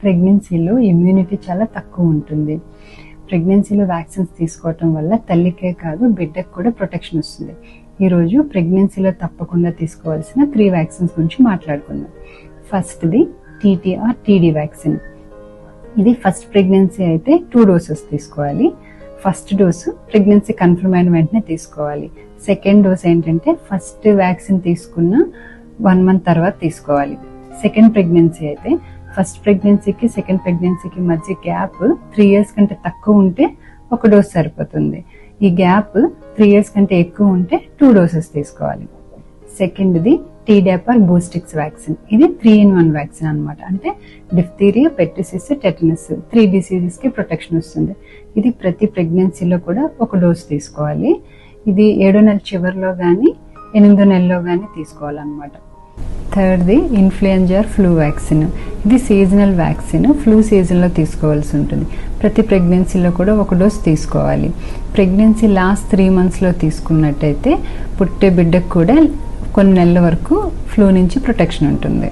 ప్రెగ్నెన్సీలో ఇమ్యూనిటీ చాలా తక్కువ ఉంటుంది. ప్రెగ్నెన్సీలో వ్యాక్సిన్స్ తీసుకోవటం వల్ల తల్లికే కాదు బిడ్డకు కూడా ప్రొటెక్షన్ వస్తుంది. ఈరోజు ప్రెగ్నెన్సీలో తప్పకుండా తీసుకోవాల్సిన 3 వ్యాక్సిన్స్ గురించి మాట్లాడుకుందాం. ఫస్ట్ది టీటీఆర్ టీడీ వ్యాక్సిన్. ఇది ఫస్ట్ ప్రెగ్నెన్సీ అయితే 2 డోసెస్ తీసుకోవాలి. ఫస్ట్ డోసు ప్రెగ్నెన్సీ కన్ఫర్మ్ అయిన వెంటనే తీసుకోవాలి. సెకండ్ డోస్ ఏంటంటే ఫస్ట్ వ్యాక్సిన్ తీసుకున్న 1 మంత్ తర్వాత తీసుకోవాలి. సెకండ్ ప్రెగ్నెన్సీ అయితే ఫస్ట్ ప్రెగ్నెన్సీకి సెకండ్ ప్రెగ్నెన్సీకి మధ్య గ్యాప్ 3 years కంటే తక్కువ ఉంటే 1 డోస్ సరిపోతుంది. ఈ గ్యాప్ 3 years కంటే ఎక్కువ ఉంటే 2 డోసెస్ తీసుకోవాలి. సెకండ్ది టీడాపర్ బూస్టిక్స్ వ్యాక్సిన్. ఇది 3-in-1 వ్యాక్సిన్ అనమాట. అంటే డిఫ్తీరియా, పెర్టిసిస్, టెటనస్ 3 diseases కి ప్రొటెక్షన్ వస్తుంది. ఇది ప్రతి ప్రెగ్నెన్సీలో కూడా 1 డోస్ తీసుకోవాలి. ఇది 7వ నెల చివరిలో కానీ 8వ నెలలో కానీ తీసుకోవాలన్నమాట. థర్డ్ది ఇన్ఫ్లుయెంజా ఫ్లూ వ్యాక్సిన్. ఇది సీజనల్ వ్యాక్సిన్. ఫ్లూ సీజన్లో తీసుకోవాల్సి ఉంటుంది. ప్రతి ప్రెగ్నెన్సీలో కూడా 1 డోస్ తీసుకోవాలి. ప్రెగ్నెన్సీ లాస్ట్ 3 monthsలో తీసుకున్నట్టయితే పుట్టే బిడ్డకు కూడా కొన్ని నెలల వరకు ఫ్లూ నుంచి ప్రొటెక్షన్ ఉంటుంది.